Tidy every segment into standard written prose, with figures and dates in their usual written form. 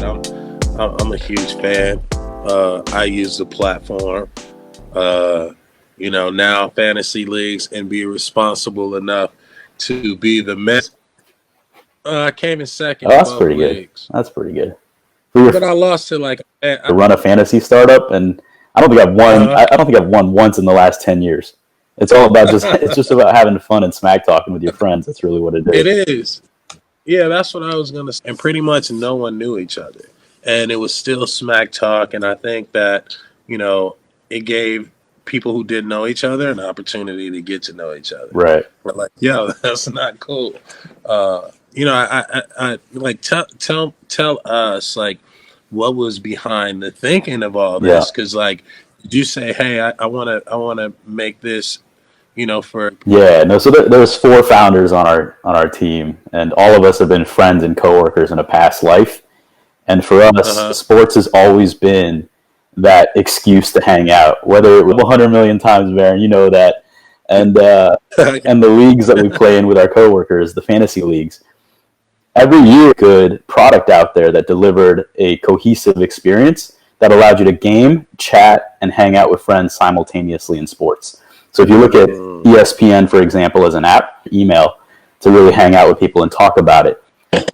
I'm a huge fan. I use the platform, now fantasy leagues, and be responsible enough to be the I came in second Oh, in that's both pretty good. leagues, That's pretty good. but I lost to To run a fantasy startup, and I don't think I've won. uh, I don't think I've won once in the last 10 years. It's all about it's just about having fun and smack talking with your friends. That's really what it it is. is. Yeah, that's what I was gonna say. And pretty much no one knew each other, and it was still smack talk. And I think that it gave people who didn't know each other an opportunity to get to know each other. Right. We're like, yo, that's not cool. I like tell us like what was behind the thinking of all Yeah. this, because like, did you say, hey, I wanna make this, for Yeah. No. So there's 4 founders on our team, and all of us have been friends and coworkers in a past life. And for us, uh sports has always been that excuse to hang out. Whether it was 100 million times, Baron, you know that, and huh. and the leagues that we play in with our coworkers, the fantasy leagues. Every year, good product out there that delivered a cohesive experience that allowed you to game, chat, and hang out with friends simultaneously in sports. So if you look at ESPN, for example, as an app, email to really hang out with people and talk about it.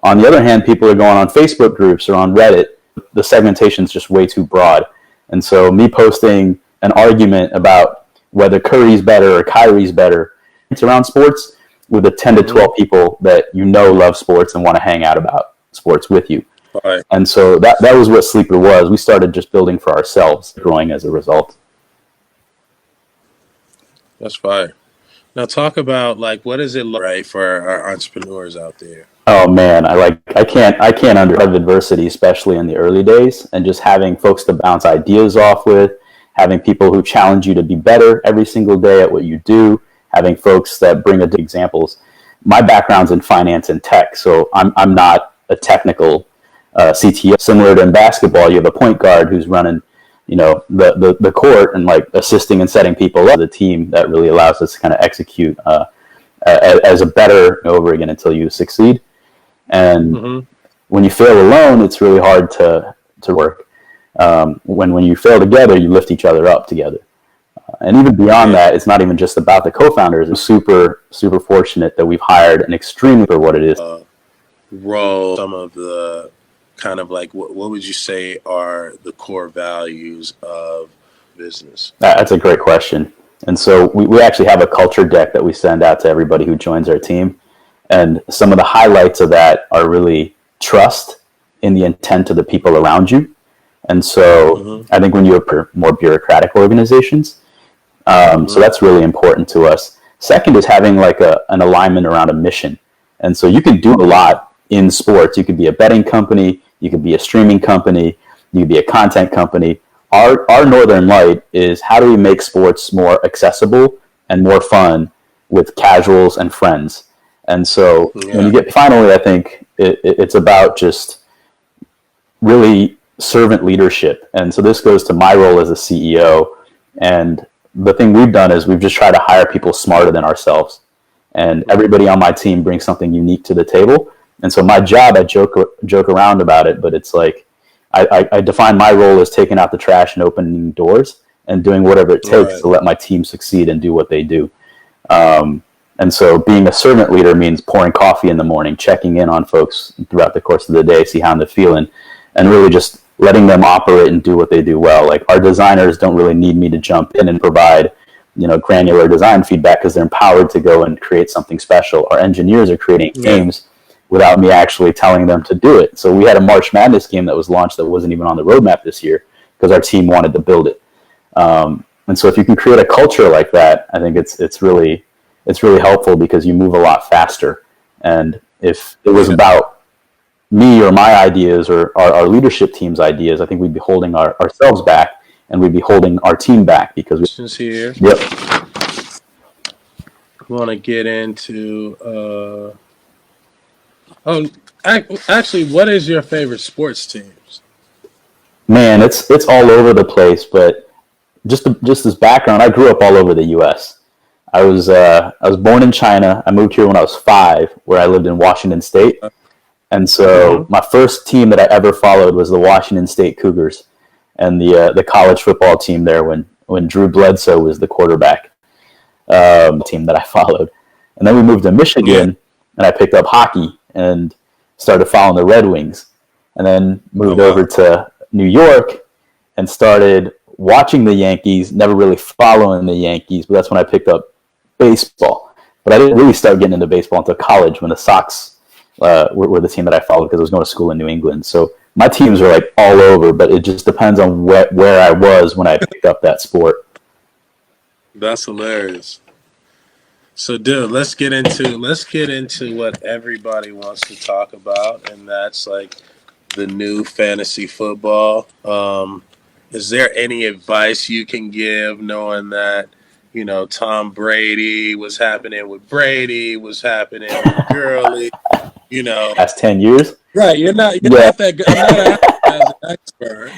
On the other hand, people are going on Facebook groups or on Reddit. The segmentation is just way too broad. And so me posting an argument about whether Curry's better or Kyrie's better, it's around sports with the 10 to 12 people that love sports and want to hang out about sports with you. Right. And so that was what Sleeper was. We started just building for ourselves, growing as a result. That's fire. Now talk about like what is it like for our entrepreneurs out there? Oh man, I can't under adversity, especially in the early days, and just having folks to bounce ideas off with, having people who challenge you to be better every single day at what you do, having folks that bring examples. My background's in finance and tech, so I'm not a technical CTO. Similar to in basketball, you have a point guard who's running, the court and like assisting and setting people up. The team that really allows us to kind of execute as a better over again until you succeed. And when you fail alone, it's really hard to work. When you fail together, you lift each other up together. And even beyond that, it's not even just about the co-founders. I'm super, super fortunate that we've hired an extremely for what it is. Role some of the kind of like what would you say are the core values of business? That's a great question. And so we actually have a culture deck that we send out to everybody who joins our team. And some of the highlights of that are really trust in the intent of the people around you. And so I think when you have more bureaucratic organizations, so that's really important to us. Second is having like an alignment around a mission. And so you can do a lot in sports. You could be a betting company, you could be a streaming company, you could be a content company. Our Northern Light is how do we make sports more accessible and more fun with casuals and friends. And so when you get finally, I think it's about just really servant leadership. And so this goes to my role as a CEO. And the thing we've done is we've just tried to hire people smarter than ourselves. And everybody on my team brings something unique to the table. And so my job, I joke around about it, but it's like I define my role as taking out the trash and opening doors and doing whatever it takes to let my team succeed and do what they do. And so being a servant leader means pouring coffee in the morning, checking in on folks throughout the course of the day, see how they're feeling, and really just letting them operate and do what they do well. Like our designers don't really need me to jump in and provide, granular design feedback because they're empowered to go and create something special. Our engineers are creating games without me actually telling them to do it. So we had a March Madness game that was launched that wasn't even on the roadmap this year because our team wanted to build it. And so if you can create a culture like that, I think it's really helpful because you move a lot faster. And if it was about me or my ideas or our leadership team's ideas, I think we'd be holding ourselves back and we'd be holding our team back because questions here. Yep. We want to get into actually, what is your favorite sports teams? Man, it's all over the place, but just as background, I grew up all over the U.S. I was born in China. I moved here when I was 5, where I lived in Washington State. And so my first team that I ever followed was the Washington State Cougars, and the college football team there when Drew Bledsoe was the quarterback. Team that I followed, and then we moved to Michigan, and I picked up hockey and started following the Red Wings, and then moved over to New York and started watching the Yankees. Never really following the Yankees, but that's when I picked up baseball. But I didn't really start getting into baseball until college when the Sox were the team that I followed because I was going to school in New England. So my teams are like all over, but it just depends on where I was when I picked up that sport. That's hilarious. So, dude, let's get into what everybody wants to talk about, and that's like the new fantasy football. Is there any advice you can give, knowing that Tom Brady was happening with Brady, was happening with Gurley, Past 10 years, right? You're not that good. I'm not as an expert.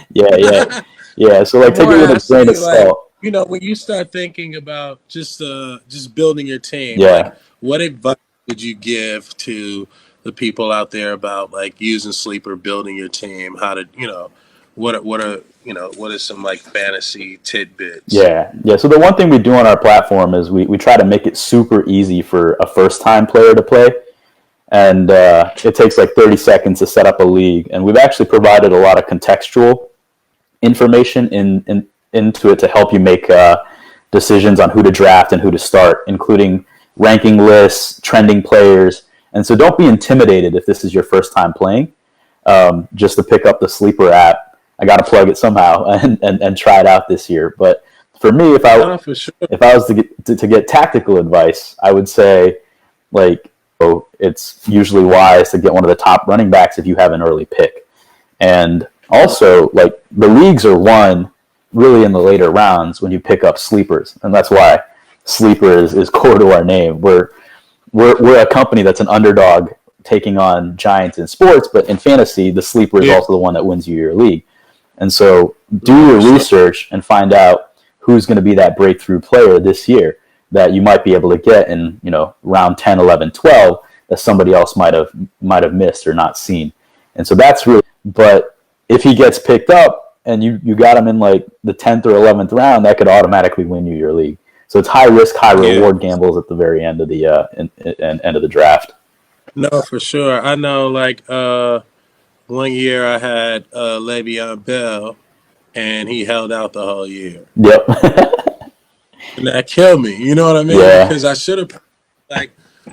Yeah. So like, take it with a grain of salt. When you start thinking about just building your team, Yeah. What advice would you give to the people out there about like using sleeper, building your team? How to, what are some like fantasy tidbits? Yeah. So the one thing we do on our platform is we try to make it super easy for a first-time player to play. And it takes like 30 seconds to set up a league. And we've actually provided a lot of contextual information into it to help you make decisions on who to draft and who to start, including ranking lists, trending players. And so don't be intimidated if this is your first time playing. Just to pick up the Sleeper app, I got to plug it somehow and try it out this year. But for me, if I was to get tactical advice, I would say it's usually wise to get one of the top running backs if you have an early pick. And also, like, the leagues are won really in the later rounds when you pick up sleepers, and that's why sleeper is core to our name. We're a company that's an underdog taking on giants in sports, but in fantasy, the sleeper is also the one that wins you your league. And so, do your research and find out who's going to be that breakthrough player this year that you might be able to get in round 10, 11, 12 that somebody else might have missed or not seen. And so that's really. But if he gets picked up and you got him in like the 10th or 11th round, that could automatically win you your league. So it's high risk, high reward gambles at the very end of the end of the draft. No, for sure. I know. Like 1 year, I had Le'Veon Bell, and he held out the whole year. Yep. And that killed me. You know what I mean? Yeah. Because I should have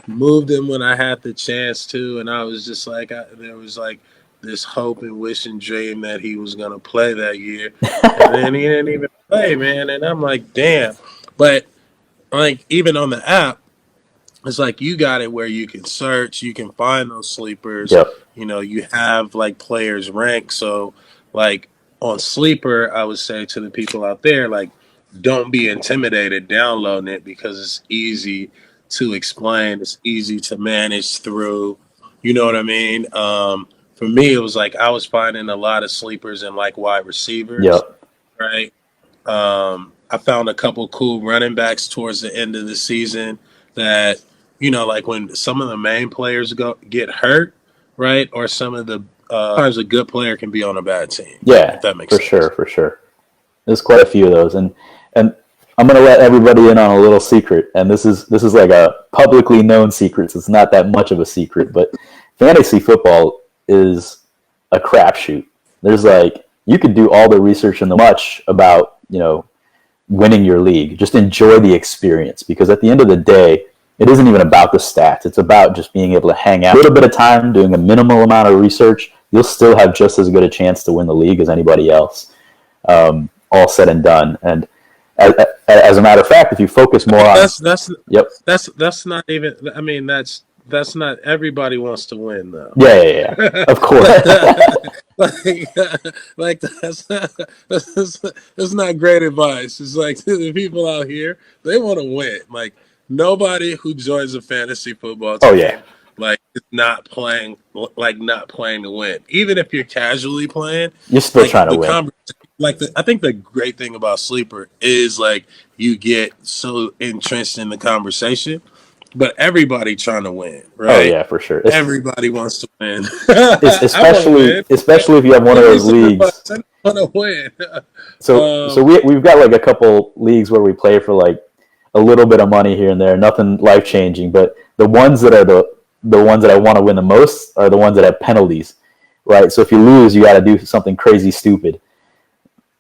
moved him when I had the chance to, and I was just like, there was like this hope and wish and dream that he was going to play that year. And then he didn't even play, man. And I'm like, damn. But like, even on the app, it's like you got it where you can search, you can find those sleepers. Yep. You have like players ranked. So like on Sleeper, I would say to the people out there, like, don't be intimidated downloading it because it's easy to explain. It's easy to manage through. You know what I mean? For me, it was like I was finding a lot of sleepers and like wide receivers. Yep. Right. I found a couple cool running backs towards the end of the season that, like when some of the main players get hurt, right? Or some of the times a good player can be on a bad team. Yeah, if that makes sense. For sure. There's quite a few of those, and I'm going to let everybody in on a little secret, and this is like a publicly known secret, so it's not that much of a secret, but fantasy football is a crapshoot. There's you could do all the research and the much about, winning your league. Just enjoy the experience, because at the end of the day, it isn't even about the stats. It's about just being able to hang out a little bit of time, doing a minimal amount of research. You'll still have just as good a chance to win the league as anybody else, all said and done. And as a matter of fact, if you focus more on that's not even. I mean, that's not everybody wants to win though. Yeah. Of course. That's not great advice. It's like the people out here, they want to win. Like nobody who joins a fantasy football team, is not playing to win. Even if you're casually playing, you're still trying to win. I think the great thing about Sleeper is like you get so entrenched in the conversation but everybody trying to win, Oh right? yeah, for sure. Everybody wants to win. I want to win. Especially if you have one of Give me those some leagues. advice. I want to win. So we've got like a couple leagues where we play for like a little bit of money here and there, nothing life changing. But the ones that are the ones that I want to win the most are the ones that have penalties, right? So if you lose, you got to do something crazy stupid,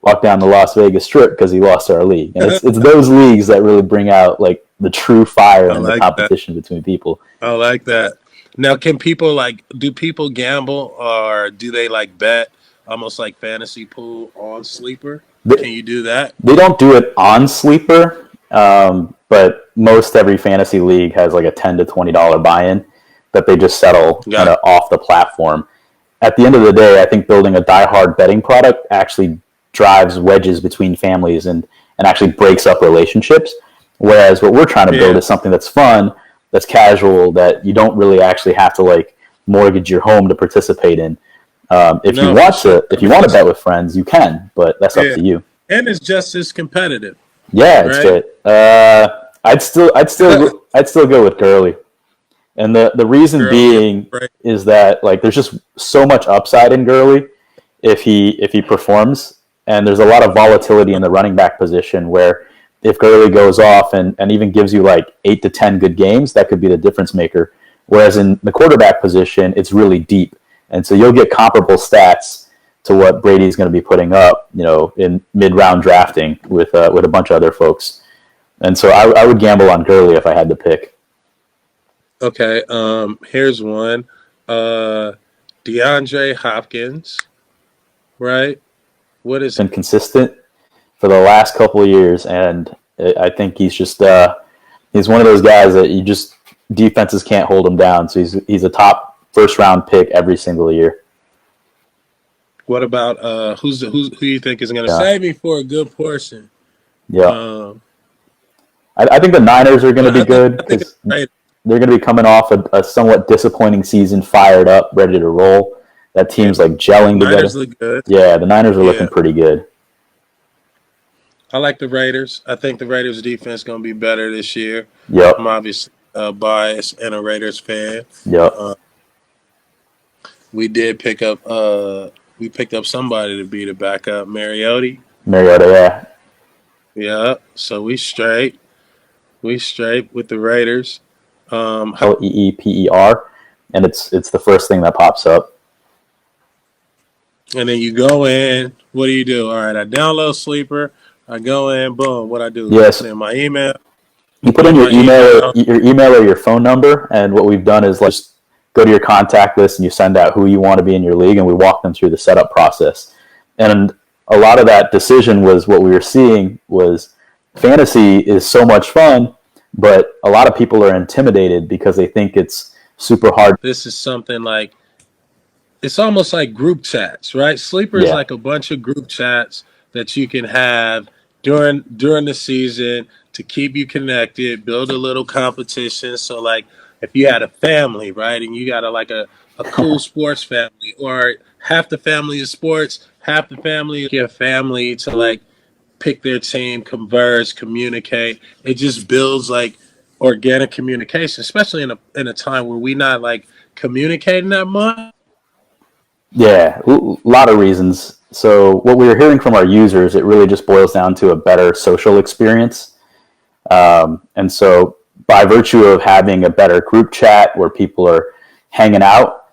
walk down the Las Vegas Strip because he lost our league, and it's those leagues that really bring out like the true fire I and the like that. competition between people. I like that. Now, can people do people gamble or do they like bet almost like fantasy pool on sleeper? Can you do that? They don't do it on Sleeper, but most every fantasy league has like a $10 to $20 buy-in that they just settle kind of off the platform. At the end of the day, I think building a diehard betting product actually drives wedges between families and actually breaks up relationships. Whereas what we're trying to build is something that's fun, that's casual, that you don't really actually have to like mortgage your home to participate in. If you want to bet with friends, you can, but that's up to you. And it's just as competitive. Yeah, it's great. I'd still go with Gurley, and the reason being is that like there's just so much upside in Gurley if he performs, and there's a lot of volatility in the running back position where if Gurley goes off and even gives you like 8 to 10 good games, that could be the difference maker. Whereas in the quarterback position, it's really deep. And so you'll get comparable stats to what Brady's going to be putting up, in mid-round drafting with a bunch of other folks. And so I would gamble on Gurley if I had to pick. Okay, here's one. DeAndre Hopkins, right? What is been consistent for the last couple of years, and I think he's just he's one of those guys that defenses can't hold him down. So he's a top first-round pick every single year. What about who you think is going to save me for a good portion? Yeah, I think the Niners are going to be good because they're going to be coming off a somewhat disappointing season, fired up, ready to roll. That team's like gelling together. Niners look good. Yeah, the Niners are looking pretty good. I like the Raiders. I think the Raiders' defense is going to be better this year. Yep. I'm obviously biased and a Raiders fan. Yep. We did pick up somebody to be the backup, Mariota, yeah. Yeah. So we straight with the Raiders. Leeper, and it's the first thing that pops up. And then you go in. What do you do? All right, I download Sleeper. I go in. Boom. What I do? Yes. In my email. You put in your email or your phone number, and what we've done is just go to your contact list and you send out who you want to be in your league, and we walk them through the setup process. And a lot of that decision was what we were seeing was fantasy is so much fun, but a lot of people are intimidated because they think it's super hard. This is something like, it's almost like group chats, right? Sleeper is like a bunch of group chats that you can have during the season to keep you connected, build a little competition. So like if you had a family, right, and you got a cool sports family, or half the family is sports, half the family is your family to like pick their team, converse, communicate. It just builds like organic communication, especially in a time where we not like communicating that much. Yeah, a lot of reasons. So what we were hearing from our users, it really just boils down to a better social experience. And so by virtue of having a better group chat where people are hanging out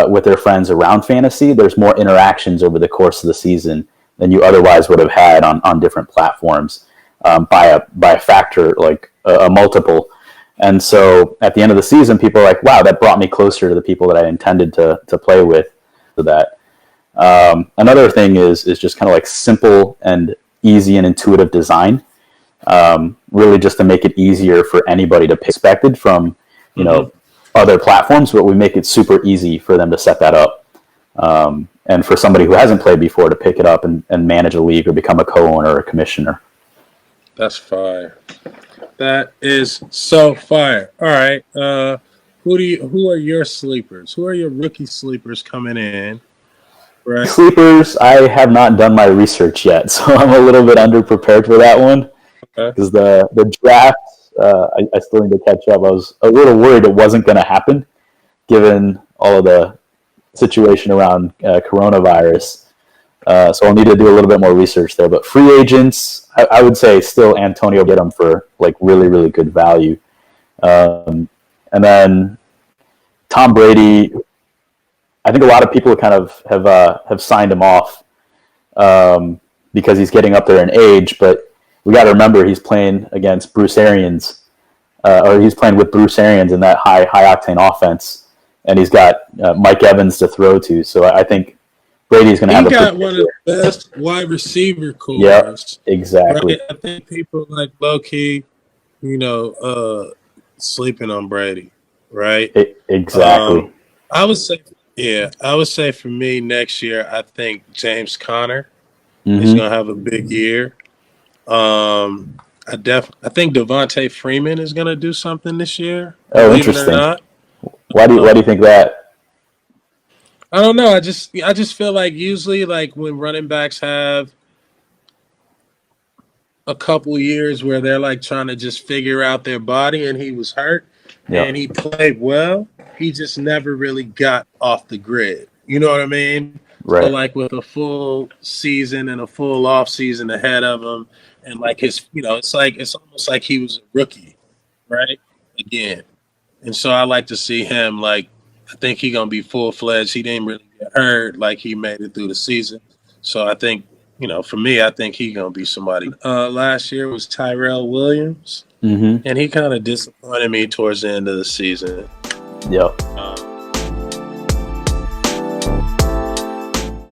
with their friends around fantasy, there's more interactions over the course of the season than you otherwise would have had on different platforms by a factor like a multiple. And so at the end of the season, people are like, wow, that brought me closer to the people that I intended to play with. That. Another thing is just kind of like simple and easy and intuitive design, really just to make it easier for anybody to pick. Expected from other platforms, but we make it super easy for them to set that up, and for somebody who hasn't played before to pick it up and manage a league or become a co-owner or a commissioner. That's fire. That is so fire. All right. Who are your sleepers? Who are your rookie sleepers coming in? Right. Sleepers, I have not done my research yet, so I'm a little bit underprepared for that one. Because the draft I still need to catch up. I was a little worried it wasn't going to happen, given all of the situation around coronavirus. So I'll need to do a little bit more research there. But free agents, I would say still Antonio get them for like really, really good value. And then Tom Brady, I think a lot of people kind of have signed him off because he's getting up there in age. But we got to remember he's playing against Bruce Arians, or he's playing with Bruce Arians in that high octane offense, and he's got Mike Evans to throw to. So I think Brady's going to have. He got one of the best wide receiver cores. Yep, exactly. Right? I think people like low key, sleeping on Brady, right? Exactly. I would say for me next year, I think James Conner is going to have a big year. I think Devontae Freeman is going to do something this year. Oh, interesting. Why do you think that? I don't know. I just feel like usually like when running backs have a couple years where they're like trying to just figure out their body, and he was hurt and he played well, he just never really got off the grid. You know what I mean? Right. So like with a full season and a full off season ahead of him, and like his, it's almost like he was a rookie, right? Again. And so I like to see him like, I think he's going to be full-fledged. He didn't really get hurt. Like, he made it through the season. So I think, for me, I think he's going to be somebody. Last year was Tyrell Williams, and he kind of disappointed me towards the end of the season. Yep.